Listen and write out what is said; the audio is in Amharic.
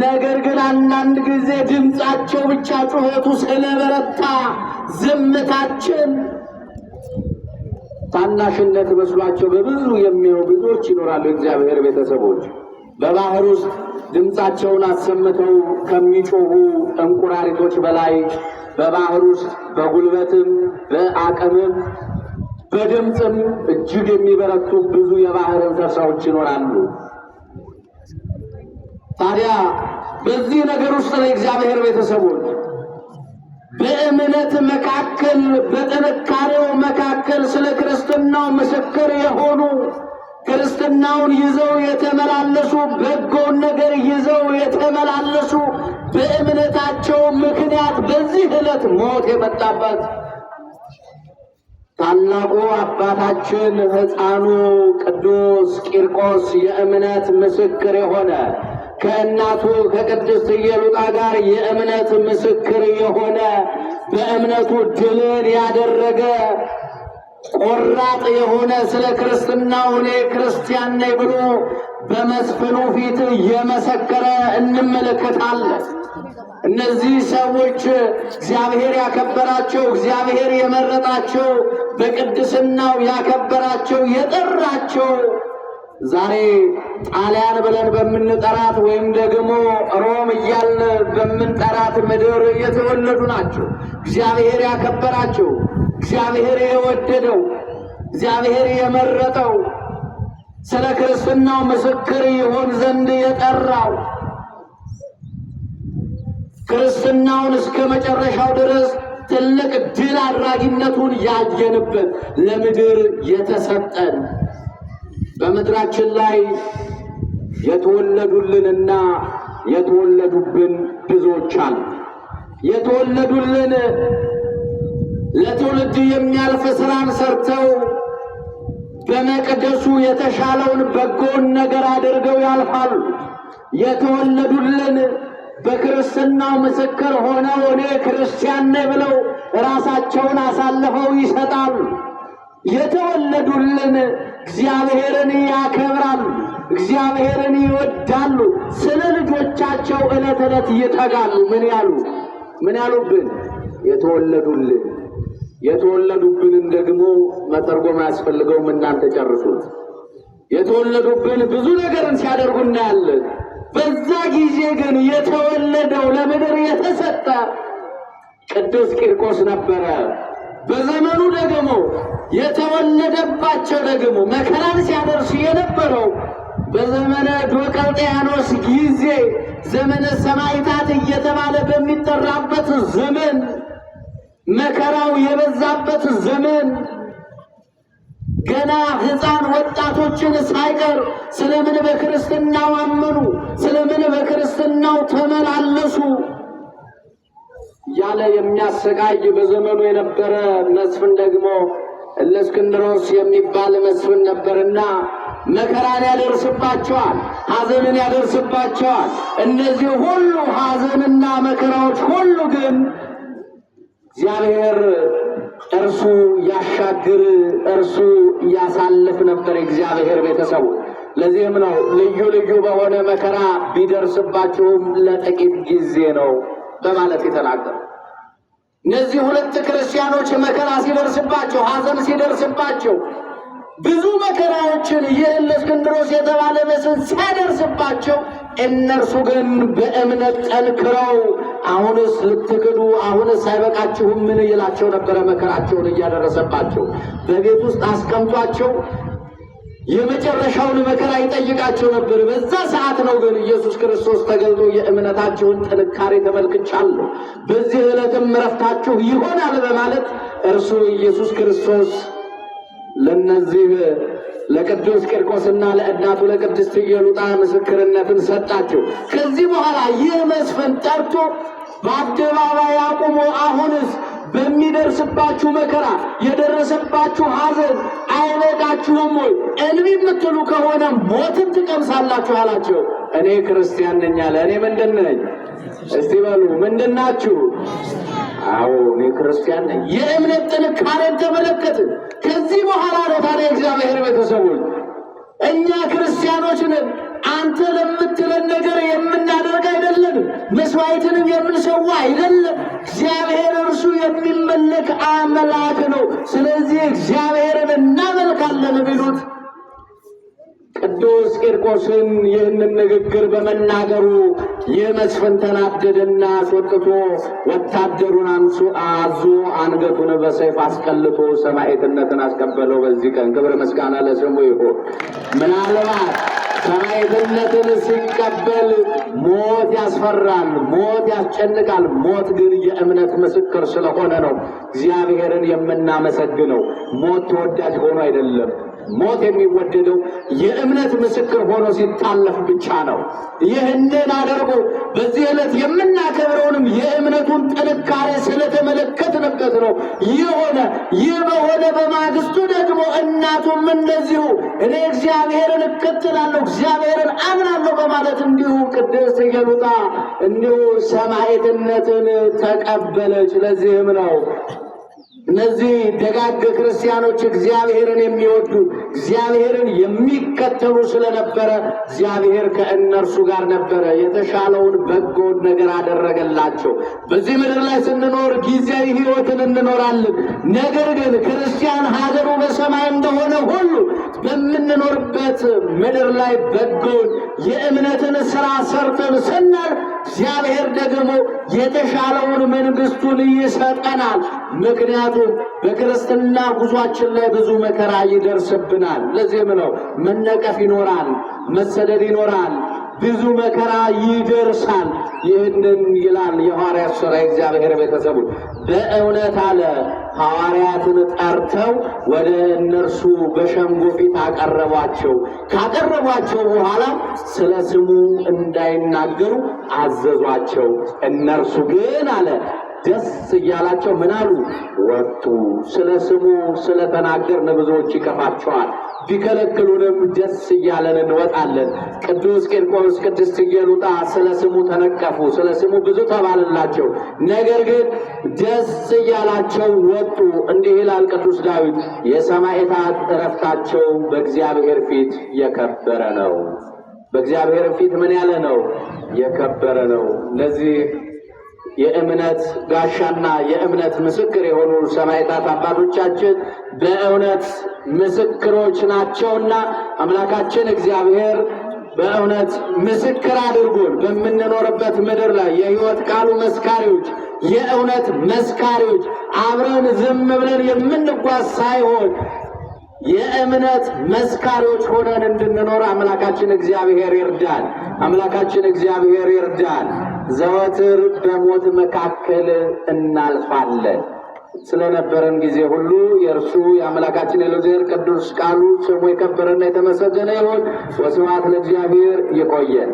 ነገር ግን አንዳንድ ጊዜ ድምጻቸው ብቻ ጩኸቱ ስለበረታ ዝምታችን ታናሽነት መስሏቸው በብዙ የሚያዩ ብዙዎች ይኖራሉ። እግዚአብሔር ቤተሰቦች በባህር ውስጥ ድምጻቸውን አሰምተው ከሚጮሁ እንቁራሪቶች በላይ በባህር ውስጥ በጉልበትም በአቅምም በድምጽም እጅግ የሚበረቱ ብዙ የባህር እንስሳዎች ይኖራሉ። ታዲያ በዚህ ነገር ውስጥ ለእግዚአብሔር ቤተሰቦች በእምነት መካከል በጥንካሬው መካከል ስለ ክርስትናው ምስክር የሆኑ ክርስትናውን ይዘው የተመላለሱ በጎን ነገር ይዘው የተመላለሱ በእምነታቸው ምክንያት በዚህ ዕለት ሞት የመጣበት ታላቁ አባታችን ሕፃኑ ቅዱስ ቂርቆስ የእምነት ምስክር የሆነ ከእናቱ ከቅድስት ኢየሉጣ ጋር የእምነት ምስክር የሆነ በእምነቱ ድልን ያደረገ ቆራጥ የሆነ ስለ ክርስትናው እኔ ክርስቲያን ነኝ ብሎ በመስፍኑ ፊት የመሰከረ እንመለከታለን። እነዚህ ሰዎች እግዚአብሔር ያከበራቸው፣ እግዚአብሔር የመረጣቸው፣ በቅድስናው ያከበራቸው የጠራቸው ዛሬ ጣሊያን ብለን በምንጠራት ወይም ደግሞ ሮም እያልን በምንጠራት ምድር የተወለዱ ናቸው። እግዚአብሔር ያከበራቸው፣ እግዚአብሔር የወደደው፣ እግዚአብሔር የመረጠው፣ ስለ ክርስትናው ምስክር ይሆን ዘንድ የጠራው ክርስትናውን እስከ መጨረሻው ድረስ ትልቅ ድል አድራጊነቱን ያየንበት ለምድር የተሰጠን በምድራችን ላይ የተወለዱልንና የተወለዱብን ብዙዎች አሉ። የተወለዱልን ለትውልድ የሚያልፍ ስራን ሰርተው በመቅደሱ የተሻለውን በጎን ነገር አድርገው ያልፋሉ። የተወለዱልን በክርስትናው ምስክር ሆነው እኔ ክርስቲያን ነኝ ብለው ራሳቸውን አሳልፈው ይሰጣሉ። የተወለዱልን እግዚአብሔርን ያከብራሉ፣ እግዚአብሔርን ይወዳሉ፣ ስለ ልጆቻቸው ዕለት ዕለት ይተጋሉ። ምን ያሉብን? የተወለዱልን። የተወለዱብንን ደግሞ መተርጎም አያስፈልገውም፣ እናንተ ጨርሱት። የተወለዱብን ብዙ ነገርን ሲያደርጉ እናያለን። በዛ ጊዜ ግን የተወለደው ለምድር የተሰጠ ቅዱስ ቂርቆስ ነበረ። በዘመኑ ደግሞ የተወለደባቸው ደግሞ መከራን ሲያደርስ የነበረው በዘመነ ዲዮቅልጥያኖስ ጊዜ ዘመነ ሰማዕታት እየተባለ በሚጠራበት ዘመን መከራው የበዛበት ዘመን ገና ሕፃን ወጣቶችን ሳይቀር ስለምን በክርስትናው አመኑ፣ ስለምን በክርስትናው ተመላለሱ ያለ የሚያሰቃይ በዘመኑ የነበረ መስፍን ደግሞ እለእስክንድሮስ የሚባል መስፍን ነበርና መከራን ያደርስባቸዋል፣ ሐዘንን ያደርስባቸዋል። እነዚህ ሁሉ ሐዘንና መከራዎች ሁሉ ግን እግዚአብሔር እርሱ ያሻግር፣ እርሱ ያሳልፍ ነበር እግዚአብሔር ቤተሰቡ። ለዚህም ነው ልዩ ልዩ በሆነ መከራ ቢደርስባቸውም ለጥቂት ጊዜ ነው በማለት የተናገሩ። እነዚህ ሁለት ክርስቲያኖች መከራ ሲደርስባቸው፣ ሐዘን ሲደርስባቸው፣ ብዙ መከራዎችን የእለእስክንድሮስ የተባለ መስፍን ሲያደርስባቸው እነርሱ ግን በእምነት ጠንክረው አሁንስ ልትክዱ፣ አሁንስ አይበቃችሁም ምን ይላቸው ነበረ። መከራቸውን እያደረሰባቸው በቤት ውስጥ አስቀምጧቸው የመጨረሻውን መከራ ይጠይቃቸው ነበር። በዛ ሰዓት ነው ግን ኢየሱስ ክርስቶስ ተገልጦ የእምነታችሁን ጥንካሬ ተመልክቻለሁ፣ በዚህ ዕለትም ዕረፍታችሁ ይሆናል በማለት እርሱ ኢየሱስ ክርስቶስ ለነዚህ ለቅዱስ ቂርቆስና ለእናቱ ለቅድስት ኢየሉጣ ምስክርነትን ሰጣቸው። ከዚህ በኋላ ይህ መስፍን ጠርቶ በአደባባይ አቁሞ አሁንስ በሚደርስባችሁ መከራ የደረሰባችሁ ሐዘን አይበቃችሁም ወይ? እንቢ የምትሉ ከሆነ ሞትን ትቀምሳላችሁ አላቸው። እኔ ክርስቲያን ነኝ አለ። እኔ ምንድን ነኝ? እስቲ በሉ ምንድን ናችሁ? አዎ እኔ ክርስቲያን ነኝ። የእምነት ጥንካሬን ተመለከትን። ከዚህ በኋላ ነው ታዲያ እግዚአብሔር ቤተሰቦች እኛ ክርስቲያኖች ነን፣ አንተ ለምትለን ነገር የምናደርግ አይደለም መስዋዕትንም የምንሰዋ አይደለም። እግዚአብሔር እርሱ የሚመለክ አምላክ ነው። ስለዚህ እግዚአብሔርን እናመልካለን ቢሉት ቅዱስ ቂርቆስን ይህንን ንግግር በመናገሩ ይህ መስፍን ተናደደና አስወጥቶ ወታደሩን አዞ አንገቱን በሰይፍ አስቀልቶ ሰማዕትነትን አስቀበለው። በዚህ ቀን ክብር ምስጋና ለስሙ ይሁን። ምናልባት ሰማዕትነትን ሲቀበል ሞት ያስፈራል፣ ሞት ያስጨንቃል። ሞት ግን የእምነት ምስክር ስለሆነ ነው እግዚአብሔርን የምናመሰግነው። ሞት ተወዳጅ ሆኖ አይደለም። ሞት የሚወደደው የእምነት ምስክር ሆኖ ሲታለፍ ብቻ ነው። ይህንን አድርጎ በዚህ ዕለት የምናከብረውንም የእምነቱን ጥንካሬ ስለተመለከትንበት ነው። ይህ በሆነ በማግስቱ ደግሞ እናቱም እንደዚሁ እኔ እግዚአብሔርን እከተላለሁ፣ እግዚአብሔርን አምናለሁ በማለት እንዲሁ ቅድስት ኢየሉጣ እንዲሁ ሰማዕትነትን ተቀበለች። ለዚህም ነው እነዚህ ደጋግ ክርስቲያኖች እግዚአብሔርን የሚወዱ እግዚአብሔርን የሚከተሉ ስለነበረ እግዚአብሔር ከእነርሱ ጋር ነበረ። የተሻለውን በጎን ነገር አደረገላቸው። በዚህ ምድር ላይ ስንኖር ጊዜያዊ ሕይወትን እንኖራለን። ነገር ግን ክርስቲያን ሀገሩ በሰማይ እንደሆነ ሁሉ በምንኖርበት ምድር ላይ በጎን የእምነትን ሥራ ሰርተን ስናል እግዚአብሔር ደግሞ የተሻለውን መንግሥቱን ይሰጠናል። ምክንያቱም በክርስትና ጉዟችን ላይ ብዙ መከራ ይደርስብናል። ለዚህም ነው መነቀፍ ይኖራል፣ መሰደድ ይኖራል፣ ብዙ መከራ ይደርሳል። ይህንን ይላል የሐዋርያት ሥራ እግዚአብሔር ቤተሰቡን በእውነት አለ ሐዋርያትን ጠርተው ወደ እነርሱ በሸንጎ ፊት አቀረቧቸው። ካቀረቧቸው በኋላ ስለ ስሙ እንዳይናገሩ አዘዟቸው። እነርሱ ግን አለ ደስ እያላቸው ምን አሉ? ወጡ። ስለ ስሙ ስለተናገርን ብዙዎች ይከፋቸዋል። ቢከለክሉንም ደስ እያለን እንወጣለን። ቅዱስ ቂርቆስ፣ ቅድስት ኢየሉጣ ስለ ስሙ ተነቀፉ፣ ስለ ስሙ ብዙ ተባለላቸው። ነገር ግን ደስ እያላቸው ወጡ። እንዲህ ይላል ቅዱስ ዳዊት፣ የሰማዕታት ዕረፍታቸው በእግዚአብሔር ፊት የከበረ ነው። በእግዚአብሔር ፊት ምን ያለ ነው? የከበረ ነው። እነዚህ የእምነት ጋሻና የእምነት ምስክር የሆኑ ሰማዕታት አባቶቻችን በእውነት ምስክሮች ናቸውና አምላካችን እግዚአብሔር በእውነት ምስክር አድርጎን በምንኖርበት ምድር ላይ የሕይወት ቃሉ መስካሪዎች፣ የእውነት መስካሪዎች አብረን ዝም ብለን የምንጓዝ ሳይሆን የእምነት መስካሪዎች ሆነን እንድንኖር አምላካችን እግዚአብሔር ይርዳል። አምላካችን እግዚአብሔር ይርዳል። ዘወትር በሞት መካከል እናልፋለን። ስለነበረን ጊዜ ሁሉ የእርሱ የአምላካችን የእግዚአብሔር ቅዱስ ቃሉ ስሙ የከበረና የተመሰገነ ይሁን። ወስብሐት ለእግዚአብሔር። ይቆየን።